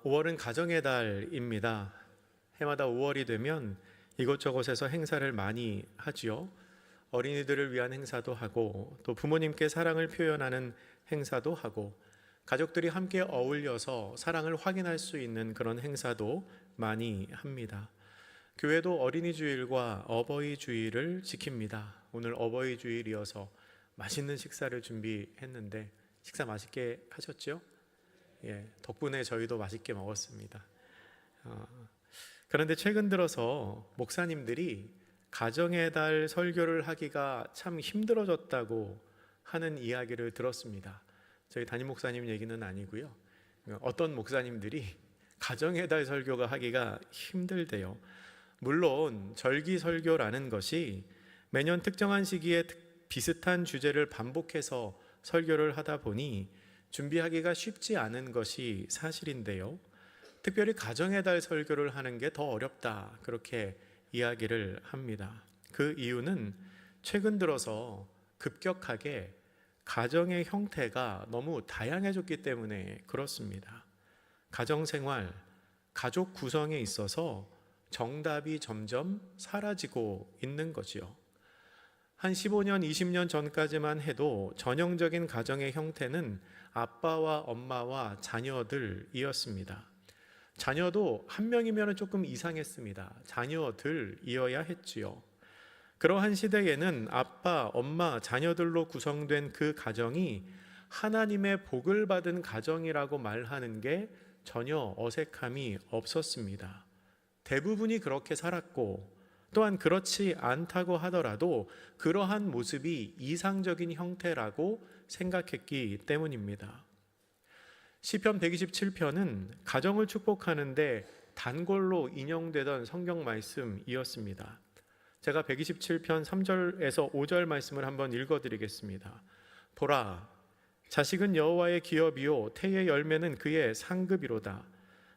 5월은 가정의 달입니다. 해마다 5월이 되면 이곳저곳에서 행사를 많이 하지요. 어린이들을 위한 행사도 하고 또 부모님께 사랑을 표현하는 행사도 하고 가족들이 함께 어울려서 사랑을 확인할 수 있는 그런 행사도 많이 합니다. 교회도 어린이 주일과 어버이 주일을 지킵니다. 오늘 어버이 주일이어서 맛있는 식사를 준비했는데 식사 맛있게 하셨죠? 덕분에 저희도 맛있게 먹었습니다. 그런데 최근 들어서 목사님들이 가정의 달 설교를 하기가 참 힘들어졌다고 하는 이야기를 들었습니다. 저희 담임 목사님 얘기는 아니고요. 어떤 목사님들이 가정의 달 설교가 하기가 힘들대요. 물론 절기 설교라는 것이 매년 특정한 시기에 비슷한 주제를 반복해서 설교를 하다 보니 준비하기가 쉽지 않은 것이 사실인데요. 특별히 가정의 달 설교를 하는 게 더 어렵다, 그렇게 이야기를 합니다. 그 이유는 최근 들어서 급격하게 가정의 형태가 너무 다양해졌기 때문에 그렇습니다. 가정생활, 가족 구성에 있어서 정답이 점점 사라지고 있는 거지요. 한 15년, 20년 전까지만 해도 전형적인 가정의 형태는 아빠와 엄마와 자녀들이었습니다. 자녀도 한 명이면 조금 이상했습니다. 자녀들이어야 했지요. 그러한 시대에는 아빠, 엄마, 자녀들로 구성된 그 가정이 하나님의 복을 받은 가정이라고 말하는 게 전혀 어색함이 없었습니다. 대부분이 그렇게 살았고 또한 그렇지 않다고 하더라도 그러한 모습이 이상적인 형태라고 생각했기 때문입니다. 시편 127편은 가정을 축복하는데 단골로 인용되던 성경 말씀이었습니다. 제가 127편 3절에서 5절 말씀을 한번 읽어드리겠습니다. 보라, 자식은 여호와의 기업이요 태의 열매는 그의 상급이로다.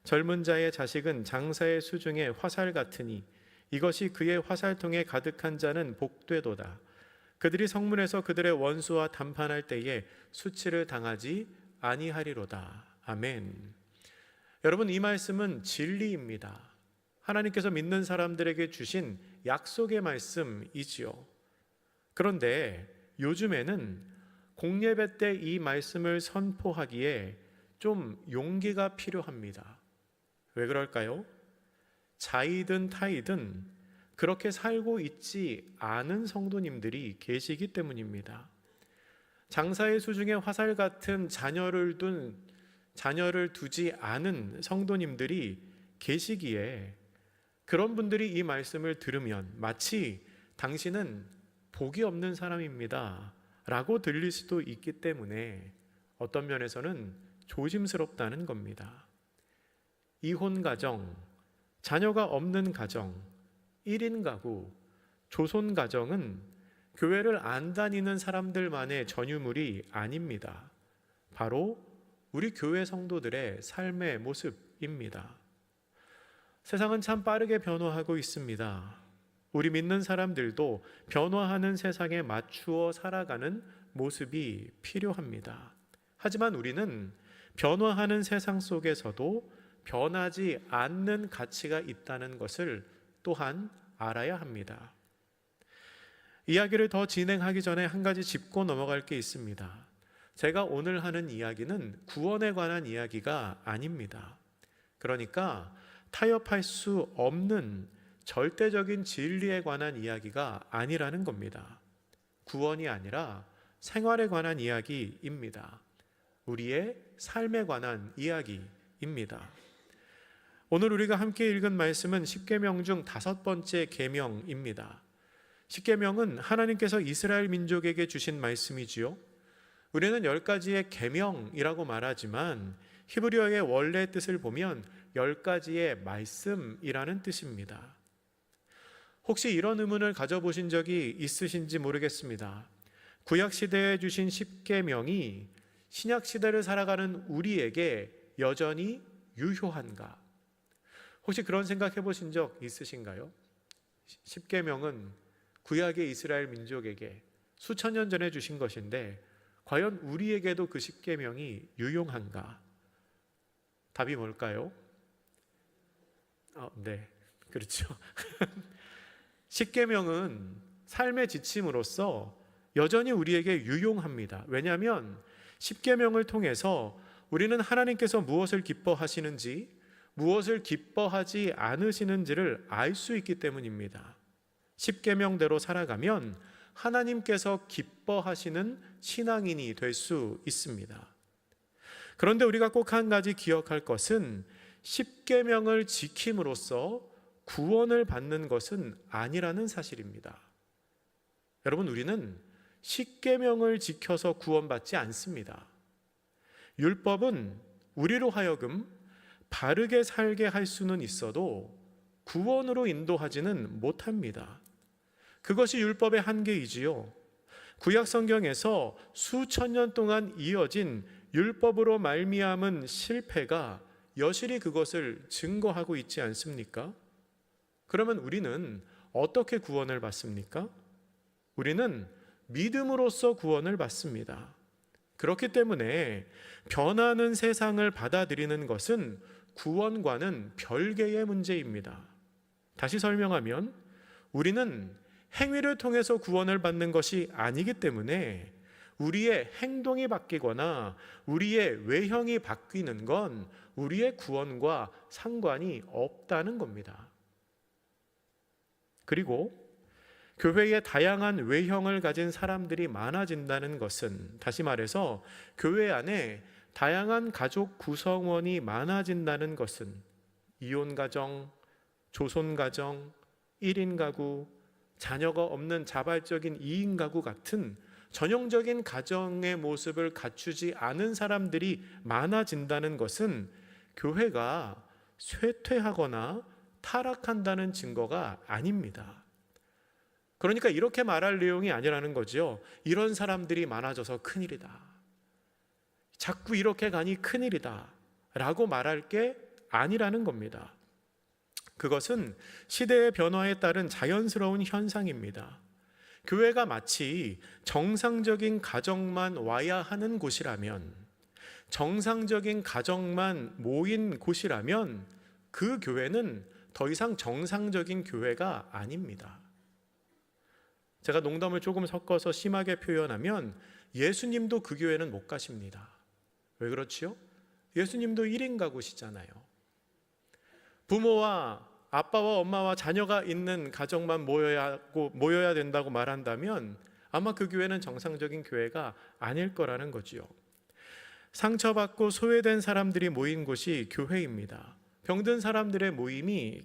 젊은 자의 자식은 장사의 수중에 화살 같으니 이것이 그의 화살통에 가득한 자는 복되도다. 그들이 성문에서 그들의 원수와 담판할 때에 수치를 당하지 아니하리로다. 아멘. 여러분, 이 말씀은 진리입니다. 하나님께서 믿는 사람들에게 주신 약속의 말씀이지요. 그런데 요즘에는 공예배 때 이 말씀을 선포하기에 좀 용기가 필요합니다. 왜 그럴까요? 자이든 타이든 그렇게 살고 있지 않은 성도님들이 계시기 때문입니다. 장사의 수중에 화살 같은 자녀를 두지 않은 성도님들이 계시기에 그런 분들이 이 말씀을 들으면 마치 당신은 복이 없는 사람입니다 라고 들릴 수도 있기 때문에 어떤 면에서는 조심스럽다는 겁니다. 이혼 가정, 자녀가 없는 가정, 1인 가구, 조손 가정은 교회를 안 다니는 사람들만의 전유물이 아닙니다. 바로 우리 교회 성도들의 삶의 모습입니다. 세상은 참 빠르게 변화하고 있습니다. 우리 믿는 사람들도 변화하는 세상에 맞추어 살아가는 모습이 필요합니다. 하지만 우리는 변화하는 세상 속에서도 변하지 않는 가치가 있다는 것을 또한 알아야 합니다. 이야기를 더 진행하기 전에 한 가지 짚고 넘어갈 게 있습니다. 제가 오늘 하는 이야기는 구원에 관한 이야기가 아닙니다. 그러니까 타협할 수 없는 절대적인 진리에 관한 이야기가 아니라는 겁니다. 구원이 아니라 생활에 관한 이야기입니다. 우리의 삶에 관한 이야기입니다. 오늘 우리가 함께 읽은 말씀은 10계명 중 5번째 계명입니다. 10계명은 하나님께서 이스라엘 민족에게 주신 말씀이지요. 우리는 10가지의 계명이라고 말하지만 히브리어의 원래 뜻을 보면 10가지의 말씀이라는 뜻입니다. 혹시 이런 의문을 가져보신 적이 있으신지 모르겠습니다. 구약시대에 주신 10계명이 신약시대를 살아가는 우리에게 여전히 유효한가? 혹시 그런 생각 해보신 적 있으신가요? 10계명은 구약의 이스라엘 민족에게 수천 년 전에 주신 것인데 과연 우리에게도 그 10계명이 유용한가? 답이 뭘까요? 네, 그렇죠. 십계명은 삶의 지침으로서 여전히 우리에게 유용합니다. 왜냐하면 십계명을 통해서 우리는 하나님께서 무엇을 기뻐하시는지, 무엇을 기뻐하지 않으시는지를 알 수 있기 때문입니다. 십계명대로 살아가면 하나님께서 기뻐하시는 신앙인이 될 수 있습니다. 그런데 우리가 꼭 한 가지 기억할 것은 십계명을 지킴으로써 구원을 받는 것은 아니라는 사실입니다. 여러분, 우리는 십계명을 지켜서 구원받지 않습니다. 율법은 우리로 하여금 바르게 살게 할 수는 있어도 구원으로 인도하지는 못합니다. 그것이 율법의 한계이지요. 구약 성경에서 수천 년 동안 이어진 율법으로 말미암은 실패가 여실히 그것을 증거하고 있지 않습니까? 그러면 우리는 어떻게 구원을 받습니까? 우리는 믿음으로써 구원을 받습니다. 그렇기 때문에 변하는 세상을 받아들이는 것은 구원과는 별개의 문제입니다. 다시 설명하면 우리는 행위를 통해서 구원을 받는 것이 아니기 때문에 우리의 행동이 바뀌거나 우리의 외형이 바뀌는 건 우리의 구원과 상관이 없다는 겁니다. 그리고 교회에 다양한 외형을 가진 사람들이 많아진다는 것은, 다시 말해서 교회 안에 다양한 가족 구성원이 많아진다는 것은 이혼 가정, 조손 가정, 1인 가구, 자녀가 없는 자발적인 2인 가구 같은 전형적인 가정의 모습을 갖추지 않은 사람들이 많아진다는 것은 교회가 쇠퇴하거나 타락한다는 증거가 아닙니다. 그러니까 이렇게 말할 내용이 아니라는 거죠. 이런 사람들이 많아져서 큰일이다, 자꾸 이렇게 가니 큰일이다 라고 말할 게 아니라는 겁니다. 그것은 시대의 변화에 따른 자연스러운 현상입니다. 교회가 마치 정상적인 가정만 와야 하는 곳이라면, 정상적인 가정만 모인 곳이라면 그 교회는 더 이상 정상적인 교회가 아닙니다. 제가 농담을 조금 섞어서 심하게 표현하면 예수님도 그 교회는 못 가십니다. 왜 그렇지요? 예수님도 1인 가구시잖아요. 부모와 아빠와 엄마와 자녀가 있는 가정만 모여야 된다고 말한다면 아마 그 교회는 정상적인 교회가 아닐 거라는 거지요. 상처받고 소외된 사람들이 모인 곳이 교회입니다. 병든 사람들의 모임이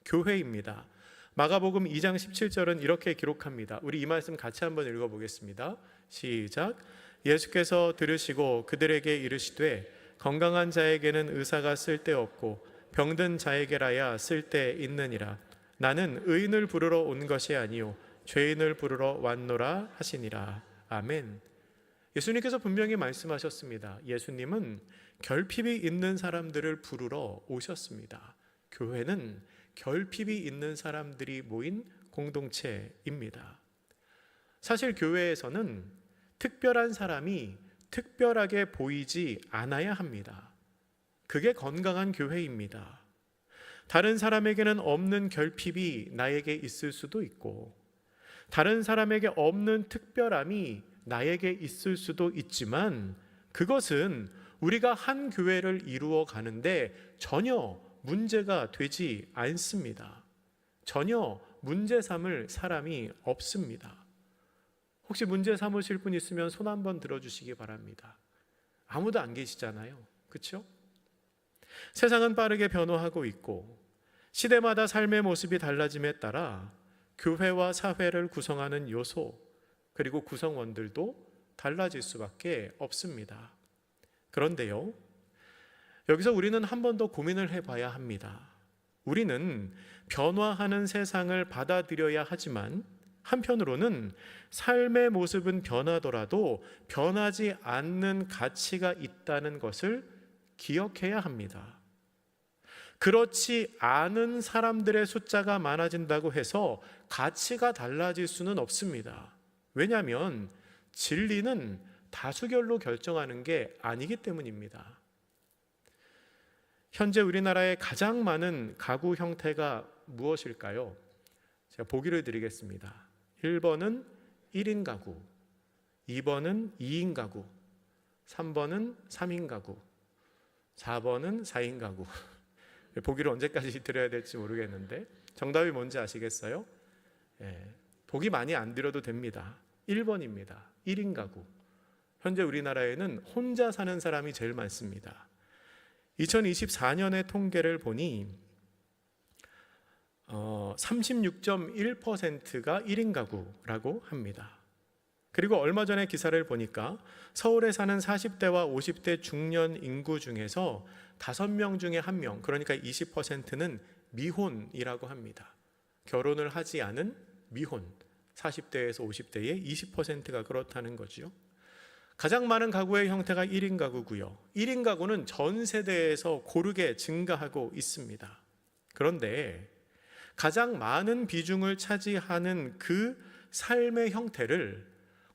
교회입니다. 마가복음 2장 17절은 이렇게 기록합니다. 우리 이 말씀 같이 한번 읽어보겠습니다. 시작. 예수께서 들으시고 그들에게 이르시되 건강한 자에게는 의사가 쓸데없고 병든 자에게라야 쓸데있느니라. 나는 의인을 부르러 온 것이 아니요 죄인을 부르러 왔노라 하시니라. 아멘. 예수님께서 분명히 말씀하셨습니다. 예수님은 결핍이 있는 사람들을 부르러 오셨습니다. 교회는 결핍이 있는 사람들이 모인 공동체입니다. 사실 교회에서는 특별한 사람이 특별하게 보이지 않아야 합니다. 그게 건강한 교회입니다. 다른 사람에게는 없는 결핍이 나에게 있을 수도 있고, 다른 사람에게 없는 특별함이 나에게 있을 수도 있지만, 그것은 우리가 한 교회를 이루어 가는데 전혀 문제가 되지 않습니다. 전혀 문제 삼을 사람이 없습니다. 혹시 문제 삼으실 분 있으면 손 한번 들어주시기 바랍니다. 아무도 안 계시잖아요. 그렇죠? 세상은 빠르게 변화하고 있고 시대마다 삶의 모습이 달라짐에 따라 교회와 사회를 구성하는 요소 그리고 구성원들도 달라질 수밖에 없습니다. 그런데요, 여기서 우리는 한 번 더 고민을 해봐야 합니다. 우리는 변화하는 세상을 받아들여야 하지만 한편으로는 삶의 모습은 변하더라도 변하지 않는 가치가 있다는 것을 기억해야 합니다. 그렇지 않은 사람들의 숫자가 많아진다고 해서 가치가 달라질 수는 없습니다. 왜냐하면 진리는 다수결로 결정하는 게 아니기 때문입니다. 현재 우리나라에 가장 많은 가구 형태가 무엇일까요? 제가 보기를 드리겠습니다. 1번은 1인 가구, 2번은 2인 가구, 3번은 3인 가구, 4번은 4인 가구. 보기를 언제까지 드려야 될지 모르겠는데 정답이 뭔지 아시겠어요? 보기 많이 안 드려도 됩니다. 1번입니다. 1인 가구. 현재 우리나라에는 혼자 사는 사람이 제일 많습니다. 2024년의 통계를 보니 36.1%가 1인 가구라고 합니다. 그리고 얼마 전에 기사를 보니까 서울에 사는 40대와 50대 중년 인구 중에서 5명 중에 1명, 그러니까 20%는 미혼이라고 합니다. 결혼을 하지 않은 미혼, 40대에서 50대의 20%가 그렇다는 거죠. 가장 많은 가구의 형태가 1인 가구고요. 1인 가구는 전 세대에서 고르게 증가하고 있습니다. 그런데 가장 많은 비중을 차지하는 그 삶의 형태를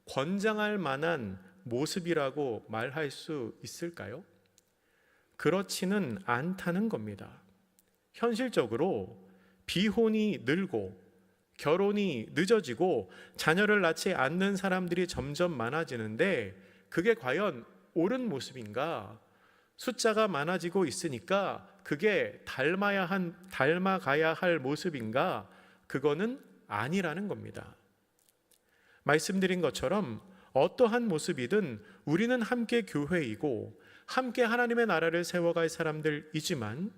권장할 만한 모습이라고 말할 수 있을까요? 그렇지는 않다는 겁니다. 현실적으로 비혼이 늘고 결혼이 늦어지고 자녀를 낳지 않는 사람들이 점점 많아지는데 그게 과연 옳은 모습인가? 숫자가 많아지고 있으니까 그게 닮아가야 할 모습인가? 그거는 아니라는 겁니다. 말씀드린 것처럼 어떠한 모습이든 우리는 함께 교회이고 함께 하나님의 나라를 세워갈 사람들이지만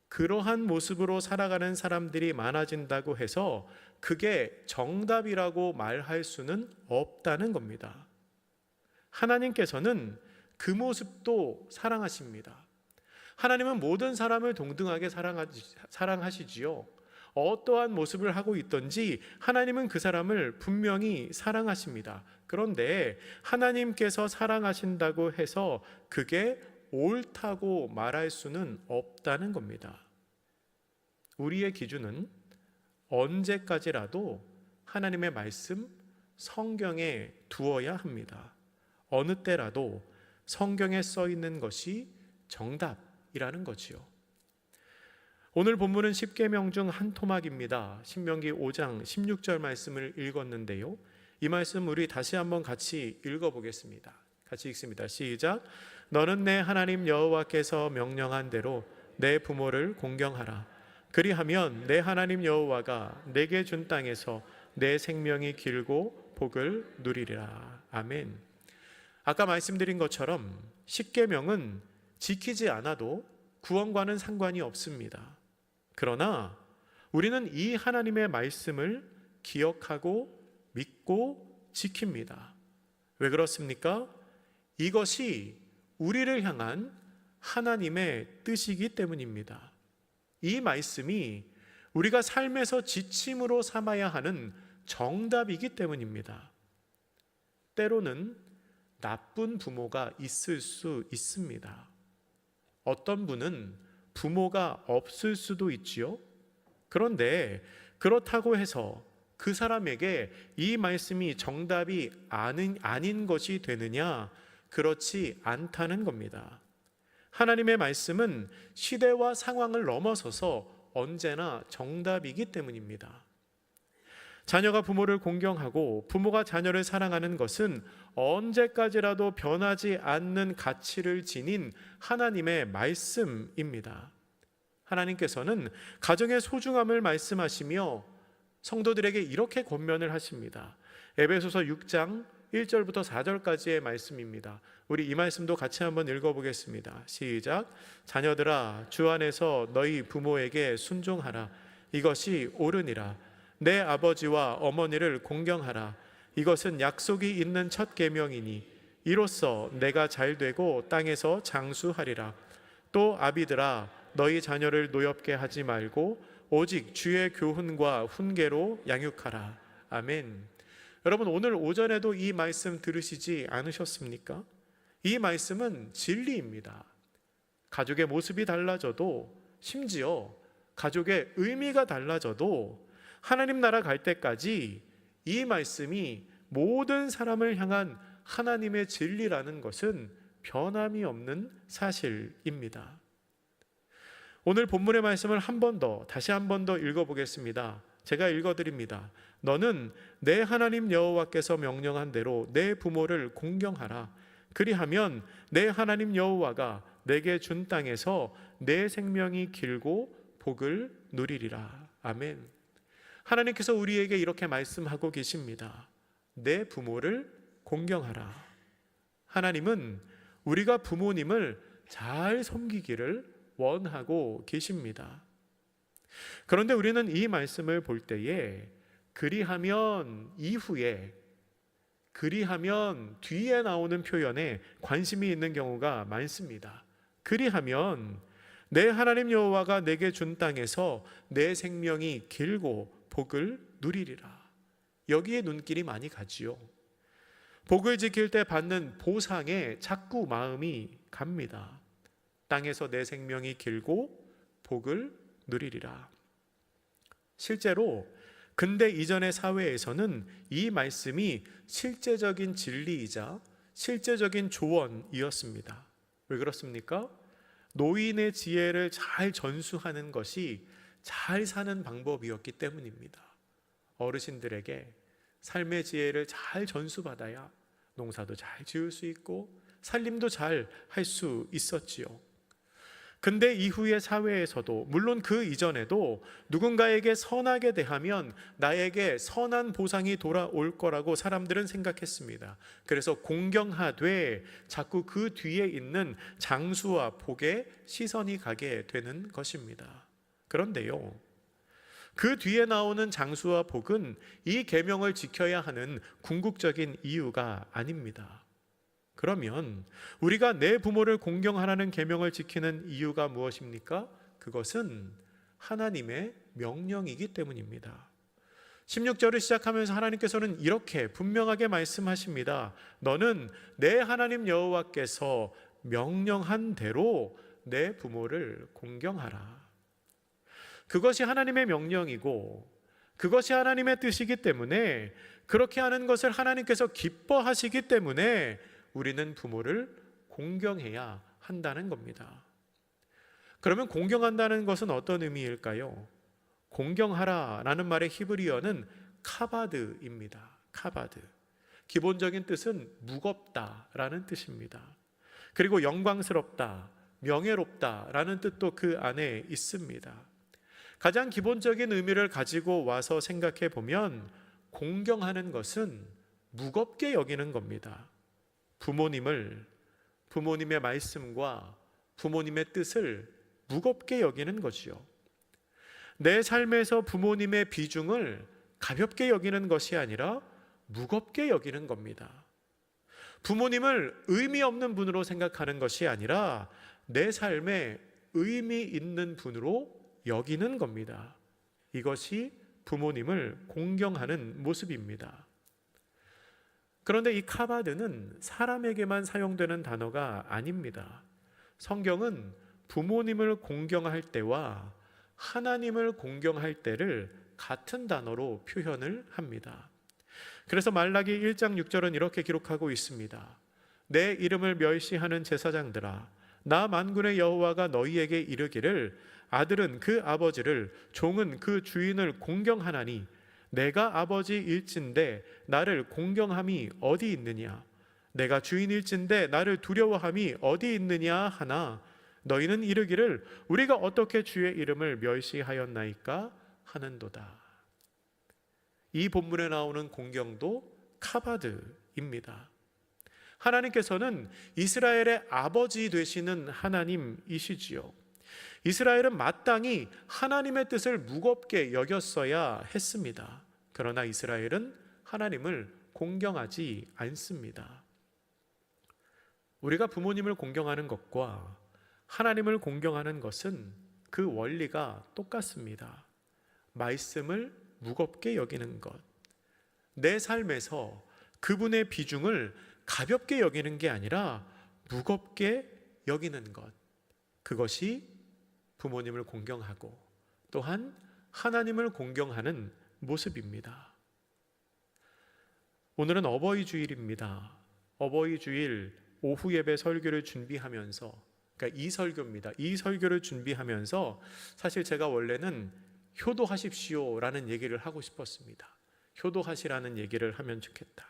그러한 모습으로 살아가는 사람들이 많아진다고 해서 그게 정답이라고 말할 수는 없다는 겁니다. 하나님께서는 그 모습도 사랑하십니다. 하나님은 모든 사람을 동등하게 사랑하시지요. 어떠한 모습을 하고 있든지 하나님은 그 사람을 분명히 사랑하십니다. 그런데 하나님께서 사랑하신다고 해서 그게 옳다고 말할 수는 없다는 겁니다. 우리의 기준은 언제까지라도 하나님의 말씀, 성경에 두어야 합니다. 어느 때라도 성경에 써 있는 것이 정답이라는 거지요. 오늘 본문은 십계명 중 한 토막입니다. 신명기 5장 16절 말씀을 읽었는데요. 이 말씀 우리 다시 한번 같이 읽어보겠습니다. 같이 읽습니다. 시작. 너는 내 하나님 여호와께서 명령한 대로 내 부모를 공경하라. 그리하면 내 하나님 여호와가 내게 준 땅에서 내 생명이 길고 복을 누리리라. 아멘. 아까 말씀드린 것처럼 십계명은 지키지 않아도 구원과는 상관이 없습니다. 그러나 우리는 이 하나님의 말씀을 기억하고 믿고 지킵니다. 왜 그렇습니까? 이것이 우리를 향한 하나님의 뜻이기 때문입니다. 이 말씀이 우리가 삶에서 지침으로 삼아야 하는 정답이기 때문입니다. 때로는 나쁜 부모가 있을 수 있습니다. 어떤 분은 부모가 없을 수도 있지요. 그런데 그렇다고 해서 그 사람에게 이 말씀이 정답이 아닌 것이 되느냐? 그렇지 않다는 겁니다. 하나님의 말씀은 시대와 상황을 넘어서서 언제나 정답이기 때문입니다. 자녀가 부모를 공경하고 부모가 자녀를 사랑하는 것은 언제까지라도 변하지 않는 가치를 지닌 하나님의 말씀입니다. 하나님께서는 가정의 소중함을 말씀하시며 성도들에게 이렇게 권면을 하십니다. 에베소서 6장 1절부터 4절까지의 말씀입니다. 우리 이 말씀도 같이 한번 읽어보겠습니다. 시작. 자녀들아 주 안에서 너희 부모에게 순종하라. 이것이 옳으니라. 내 아버지와 어머니를 공경하라. 이것은 약속이 있는 첫 계명이니 이로써 내가 잘되고 땅에서 장수하리라. 또 아비들아 너희 자녀를 노엽게 하지 말고 오직 주의 교훈과 훈계로 양육하라. 아멘. 여러분 오늘 오전에도 이 말씀 들으시지 않으셨습니까? 이 말씀은 진리입니다. 가족의 모습이 달라져도 심지어 가족의 의미가 달라져도 하나님 나라 갈 때까지 이 말씀이 모든 사람을 향한 하나님의 진리라는 것은 변함이 없는 사실입니다. 오늘 본문의 말씀을 다시 한 번 더 읽어보겠습니다. 제가 읽어드립니다. 너는 내 하나님 여호와께서 명령한 대로 내 부모를 공경하라. 그리하면 내 하나님 여호와가 내게 준 땅에서 내 생명이 길고 복을 누리리라. 아멘. 하나님께서 우리에게 이렇게 말씀하고 계십니다. 내 부모를 공경하라. 하나님은 우리가 부모님을 잘 섬기기를 원하고 계십니다. 그런데 우리는 이 말씀을 볼 때에 그리하면 이후에, 그리하면 뒤에 나오는 표현에 관심이 있는 경우가 많습니다. 그리하면 내 하나님 여호와가 내게 준 땅에서 내 생명이 길고 복을 누리리라. 여기에 눈길이 많이 가지요. 복을 지킬 때 받는 보상에 자꾸 마음이 갑니다. 땅에서 내 생명이 길고 복을 누리리라. 실제로 근대 이전의 사회에서는 이 말씀이 실제적인 진리이자 실제적인 조언이었습니다. 왜 그렇습니까? 노인의 지혜를 잘 전수하는 것이 잘 사는 방법이었기 때문입니다. 어르신들에게 삶의 지혜를 잘 전수받아야 농사도 잘 지을 수 있고 살림도 잘 할 수 있었지요. 근데 이후의 사회에서도, 물론 그 이전에도 누군가에게 선하게 대하면 나에게 선한 보상이 돌아올 거라고 사람들은 생각했습니다. 그래서 공경하되 자꾸 그 뒤에 있는 장수와 복에 시선이 가게 되는 것입니다. 그런데요, 그 뒤에 나오는 장수와 복은 이 계명을 지켜야 하는 궁극적인 이유가 아닙니다. 그러면 우리가 내 부모를 공경하라는 계명을 지키는 이유가 무엇입니까? 그것은 하나님의 명령이기 때문입니다. 16절을 시작하면서 하나님께서는 이렇게 분명하게 말씀하십니다. 너는 내 하나님 여호와께서 명령한 대로 내 부모를 공경하라. 그것이 하나님의 명령이고 그것이 하나님의 뜻이기 때문에, 그렇게 하는 것을 하나님께서 기뻐하시기 때문에 우리는 부모를 공경해야 한다는 겁니다. 그러면 공경한다는 것은 어떤 의미일까요? 공경하라라는 말의 히브리어는 카바드입니다. 카바드. 기본적인 뜻은 무겁다라는 뜻입니다. 그리고 영광스럽다, 명예롭다라는 뜻도 그 안에 있습니다. 가장 기본적인 의미를 가지고 와서 생각해 보면 공경하는 것은 무겁게 여기는 겁니다. 부모님의 말씀과 부모님의 뜻을 무겁게 여기는 것이요. 내 삶에서 부모님의 비중을 가볍게 여기는 것이 아니라 무겁게 여기는 겁니다. 부모님을 의미 없는 분으로 생각하는 것이 아니라 내 삶에 의미 있는 분으로 여기는 겁니다. 이것이 부모님을 공경하는 모습입니다. 그런데 이 카바드는 사람에게만 사용되는 단어가 아닙니다. 성경은 부모님을 공경할 때와 하나님을 공경할 때를 같은 단어로 표현을 합니다. 그래서 말라기 1장 6절은 이렇게 기록하고 있습니다. 내 이름을 멸시하는 제사장들아, 나 만군의 여호와가 너희에게 이르기를 아들은 그 아버지를, 종은 그 주인을 공경하나니 내가 아버지일진데 나를 공경함이 어디 있느냐? 내가 주인일진데 나를 두려워함이 어디 있느냐 하나 너희는 이르기를 우리가 어떻게 주의 이름을 멸시하였나이까 하는도다. 이 본문에 나오는 공경도 카바드입니다. 하나님께서는 이스라엘의 아버지 되시는 하나님이시지요. 이스라엘은 마땅히 하나님의 뜻을 무겁게 여겼어야 했습니다. 그러나 이스라엘은 하나님을 공경하지 않습니다. 우리가 부모님을 공경하는 것과 하나님을 공경하는 것은 그 원리가 똑같습니다. 말씀을 무겁게 여기는 것, 내 삶에서 그분의 비중을 가볍게 여기는 게 아니라 무겁게 여기는 것, 그것이 부모님을 공경하고 또한 하나님을 공경하는 모습입니다. 오늘은 어버이 주일입니다. 어버이 주일 오후 예배 설교를 준비하면서 그러니까 이 설교입니다. 이 설교를 준비하면서 사실 제가 원래는 효도하십시오라는 얘기를 하고 싶었습니다. 효도하시라는 얘기를 하면 좋겠다.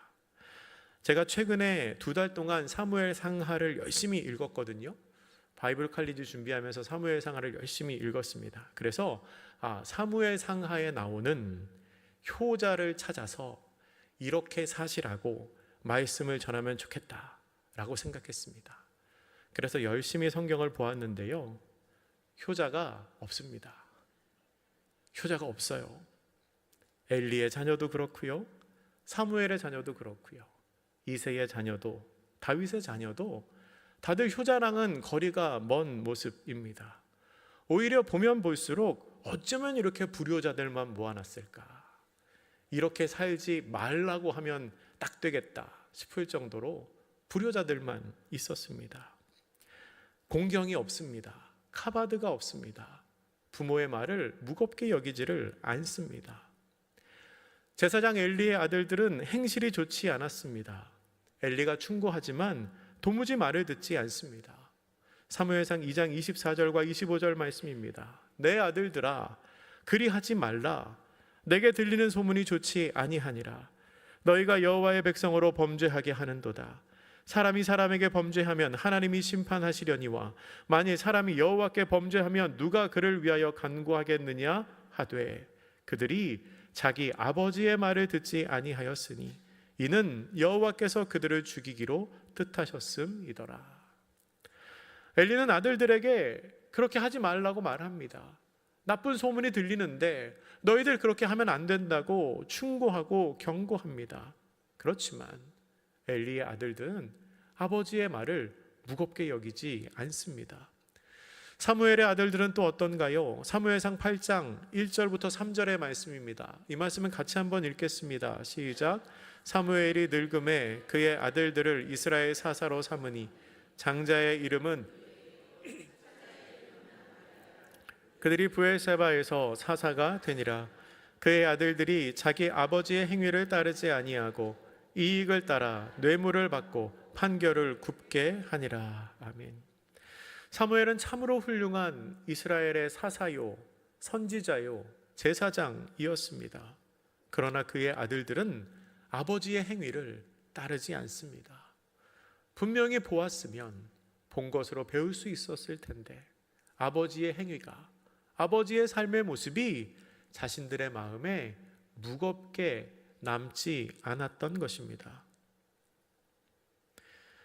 제가 최근에 2달 동안 사무엘 상하를 열심히 읽었거든요. 바이블 칼리지 준비하면서 사무엘 상하를 열심히 읽었습니다. 그래서 사무엘 상하에 나오는 효자를 찾아서 이렇게 사시라고 말씀을 전하면 좋겠다라고 생각했습니다. 그래서 열심히 성경을 보았는데요, 효자가 없습니다. 효자가 없어요. 엘리의 자녀도 그렇고요, 사무엘의 자녀도 그렇고요, 이새의 자녀도, 다윗의 자녀도 다들 효자랑은 거리가 먼 모습입니다. 오히려 보면 볼수록 어쩌면 이렇게 불효자들만 모아놨을까, 이렇게 살지 말라고 하면 딱 되겠다 싶을 정도로 불효자들만 있었습니다. 공경이 없습니다. 카바드가 없습니다. 부모의 말을 무겁게 여기지를 않습니다. 제사장 엘리의 아들들은 행실이 좋지 않았습니다. 엘리가 충고하지만 도무지 말을 듣지 않습니다. 사무엘상 2장 24절과 25절 말씀입니다. 내 아들들아, 그리하지 말라. 내게 들리는 소문이 좋지 아니하니라. 너희가 여호와의 백성으로 범죄하게 하는도다. 사람이 사람에게 범죄하면 하나님이 심판하시려니와 만일 사람이 여호와께 범죄하면 누가 그를 위하여 간구하겠느냐 하되 그들이 자기 아버지의 말을 듣지 아니하였으니 이는 여호와께서 그들을 죽이기로 뜻하셨음이더라. 엘리는 아들들에게 그렇게 하지 말라고 말합니다. 나쁜 소문이 들리는데 너희들 그렇게 하면 안 된다고 충고하고 경고합니다. 그렇지만 엘리의 아들들은 아버지의 말을 무겁게 여기지 않습니다. 사무엘의 아들들은 또 어떤가요? 사무엘상 8장 1절부터 3절의 말씀입니다. 이 말씀은 같이 한번 읽겠습니다. 시작. 사무엘이 늙음에 그의 아들들을 이스라엘 사사로 삼으니 장자의 이름은 그들이 브엘세바에서 사사가 되니라. 그의 아들들이 자기 아버지의 행위를 따르지 아니하고 이익을 따라 뇌물을 받고 판결을 굽게 하니라. 아멘. 사무엘은 참으로 훌륭한 이스라엘의 사사요, 선지자요, 제사장이었습니다. 그러나 그의 아들들은 아버지의 행위를 따르지 않습니다. 분명히 보았으면 본 것으로 배울 수 있었을 텐데 아버지의 행위가, 아버지의 삶의 모습이 자신들의 마음에 무겁게 남지 않았던 것입니다.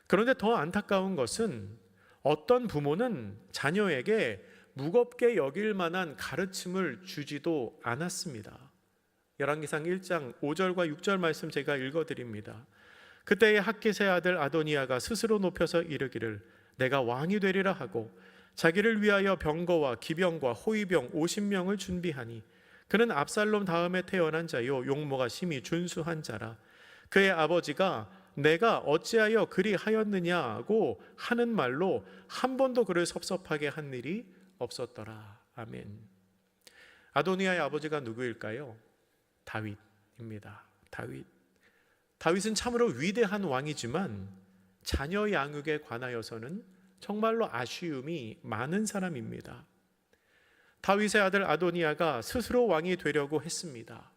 그런데 더 안타까운 것은 어떤 부모는 자녀에게 무겁게 여길 만한 가르침을 주지도 않았습니다. 열왕기상 1장 5절과 6절 말씀 제가 읽어드립니다. 그때의 핫깃의 아들 아도니아가 스스로 높여서 이르기를 내가 왕이 되리라 하고 자기를 위하여 병거와 기병과 호위병 50명을 준비하니 그는 압살롬 다음에 태어난 자요 용모가 심히 준수한 자라. 그의 아버지가 내가 어찌하여 그리 하였느냐고 하는 말로 한 번도 그를 섭섭하게 한 일이 없었더라. 아멘. 아도니아의 아버지가 누구일까요? 다윗입니다. 다윗은 참으로 위대한 왕이지만 자녀 양육에 관하여서는 정말로 아쉬움이 많은 사람입니다. 다윗의 아들 아도니아가 스스로 왕이 되려고 했습니다.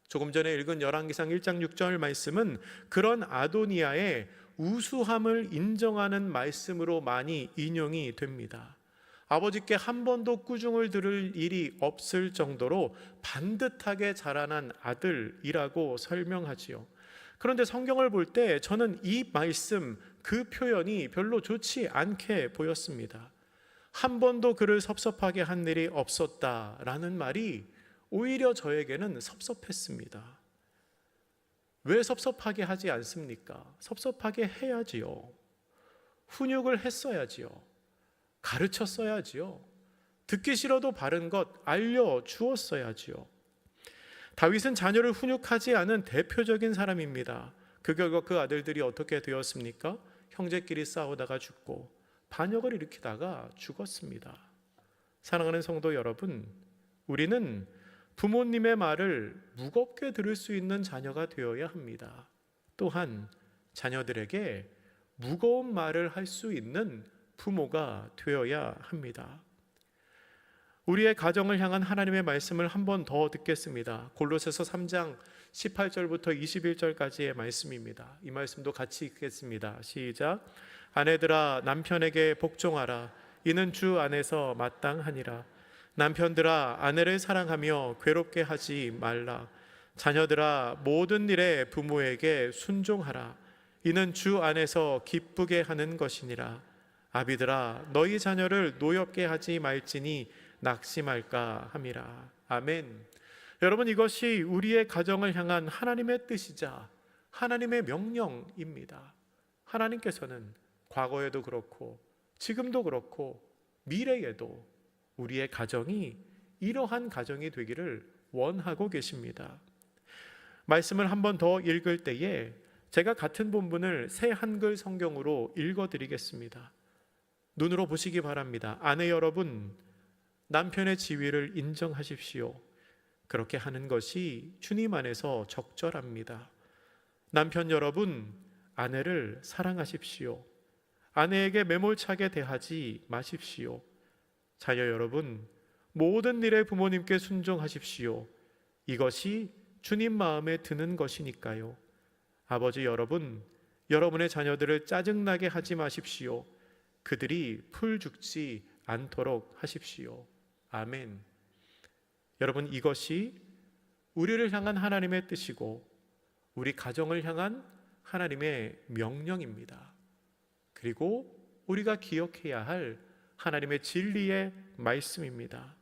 조금 전에 읽은 열왕기상 1장 6절 말씀은 그런 아도니아의 우수함을 인정하는 말씀으로 많이 인용이 됩니다. 아버지께 한 번도 꾸중을 들을 일이 없을 정도로 반듯하게 자라난 아들이라고 설명하지요. 그런데 성경을 볼 때 저는 이 말씀, 그 표현이 별로 좋지 않게 보였습니다. 한 번도 그를 섭섭하게 한 일이 없었다라는 말이 오히려 저에게는 섭섭했습니다. 왜 섭섭하게 하지 않습니까? 섭섭하게 해야지요. 훈육을 했어야지요. 가르쳤어야지요. 듣기 싫어도 바른 것 알려주었어야지요. 다윗은 자녀를 훈육하지 않은 대표적인 사람입니다. 그 결과 그 아들들이 어떻게 되었습니까? 형제끼리 싸우다가 죽고 반역을 일으키다가 죽었습니다. 사랑하는 성도 여러분, 우리는 부모님의 말을 무겁게 들을 수 있는 자녀가 되어야 합니다. 또한 자녀들에게 무거운 말을 할 수 있는 부모가 되어야 합니다. 우리의 가정을 향한 하나님의 말씀을 한 번 더 듣겠습니다. 골로새서 3장 18절부터 21절까지의 말씀입니다. 이 말씀도 같이 읽겠습니다. 시작. 아내들아 남편에게 복종하라. 이는 주 안에서 마땅하니라. 남편들아 아내를 사랑하며 괴롭게 하지 말라. 자녀들아 모든 일에 부모에게 순종하라. 이는 주 안에서 기쁘게 하는 것이니라. 아비들아 너희 자녀를 노엽게 하지 말지니 낙심할까 함이라. 아멘. 여러분, 이것이 우리의 가정을 향한 하나님의 뜻이자 하나님의 명령입니다. 하나님께서는 과거에도 그렇고 지금도 그렇고 미래에도 우리의 가정이 이러한 가정이 되기를 원하고 계십니다. 말씀을 한 번 더 읽을 때에 제가 같은 본문을 새 한글 성경으로 읽어드리겠습니다. 눈으로 보시기 바랍니다. 아내 여러분, 남편의 지위를 인정하십시오. 그렇게 하는 것이 주님 안에서 적절합니다. 남편 여러분, 아내를 사랑하십시오. 아내에게 매몰차게 대하지 마십시오. 자녀 여러분, 모든 일에 부모님께 순종하십시오. 이것이 주님 마음에 드는 것이니까요. 아버지 여러분, 여러분의 자녀들을 짜증나게 하지 마십시오. 그들이 풀 죽지 않도록 하십시오. 아멘. 여러분, 이것이 우리를 향한 하나님의 뜻이고 우리 가정을 향한 하나님의 명령입니다. 그리고 우리가 기억해야 할 하나님의 진리의 말씀입니다.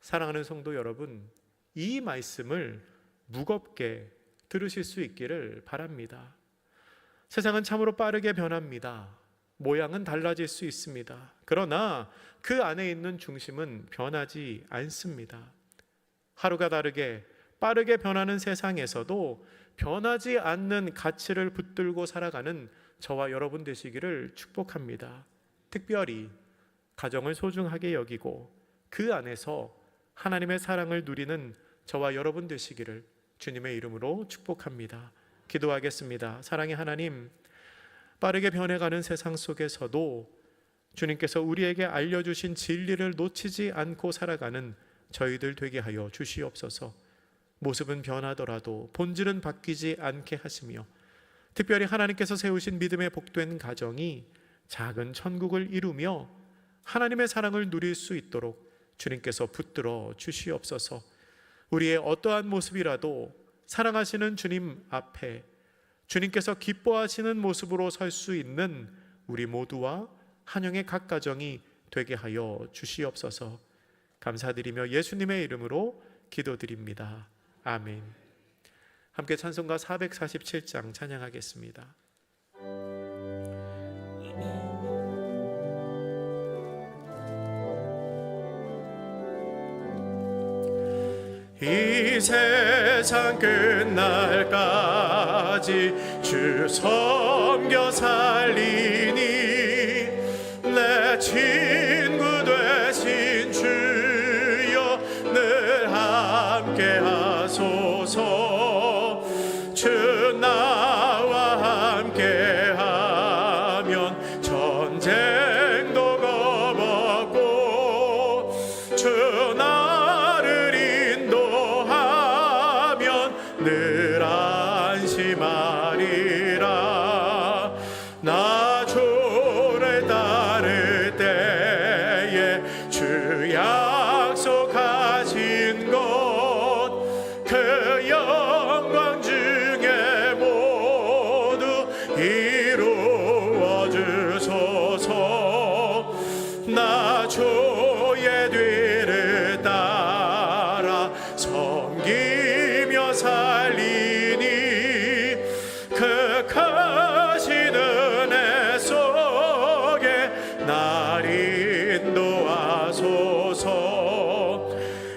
사랑하는 성도 여러분, 이 말씀을 무겁게 들으실 수 있기를 바랍니다. 세상은 참으로 빠르게 변합니다. 모양은 달라질 수 있습니다. 그러나 그 안에 있는 중심은 변하지 않습니다. 하루가 다르게 빠르게 변하는 세상에서도 변하지 않는 가치를 붙들고 살아가는 저와 여러분 되시기를 축복합니다. 특별히 가정을 소중하게 여기고 그 안에서 하나님의 사랑을 누리는 저와 여러분 되시기를 주님의 이름으로 축복합니다. 기도하겠습니다. 사랑의 하나님, 빠르게 변해가는 세상 속에서도 주님께서 우리에게 알려주신 진리를 놓치지 않고 살아가는 저희들 되게 하여 주시옵소서. 모습은 변하더라도 본질은 바뀌지 않게 하시며 특별히 하나님께서 세우신 믿음의 복된 가정이 작은 천국을 이루며 하나님의 사랑을 누릴 수 있도록 주님께서 붙들어 주시옵소서. 우리의 어떠한 모습이라도 사랑하시는 주님 앞에 주님께서 기뻐하시는 모습으로 설 수 있는 우리 모두와 한영의 각 가정이 되게 하여 주시옵소서. 감사드리며 예수님의 이름으로 기도드립니다. 아멘. 함께 찬송가 447장 찬양하겠습니다. 이 세상 끝날까지 주 섬겨 살리니 내 친구 되신 주여 늘 함께 하소서. 주 나와 함께 하면 전쟁도 겁없고 주 늘 안심하리라. 나 주를 따를 때에 주 약속하신 것 그 영광 중에 모두 이루어 주소서. 나 주의 뒤를 따라 섬기며 살리니 그 크신 은혜 속에 날 인도하소서.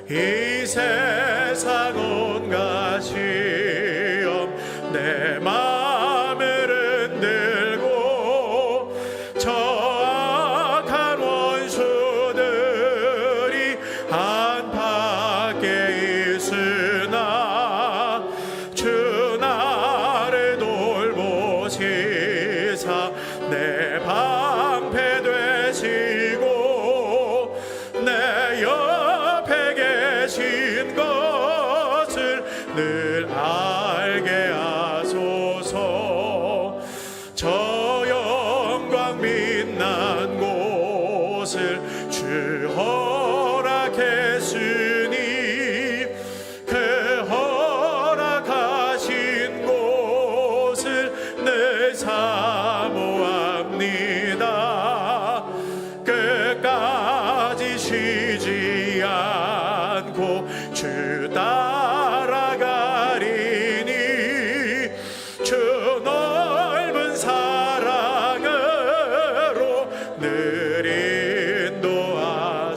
이 세상 온갖 시험 내 맘을 흔들고 저 악한 원수들이 안팎에 있으나 주 나를 돌보시사 내 방패 되시니 놓치지 않고 주 따라가리니 주 넓은 사랑으로 늘 인도하소서.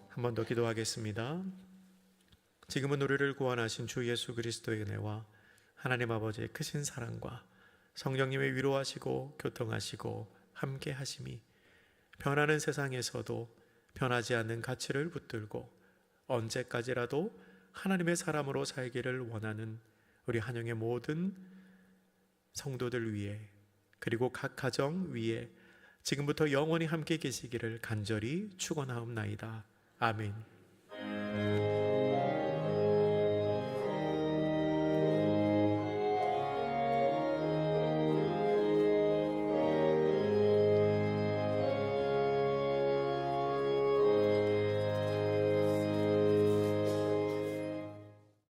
한 번 더 기도하겠습니다. 지금은 우리를 구원하신 주 예수 그리스도의 은혜와 하나님 아버지의 크신 사랑과 성령님의 위로하시고 교통하시고 함께 하심이 변하는 세상에서도 변하지 않는 가치를 붙들고 언제까지라도 하나님의 사람으로 살기를 원하는 우리 한영의 모든 성도들 위해, 그리고 각 가정 위에 지금부터 영원히 함께 계시기를 간절히 축원하옵나이다. 아멘.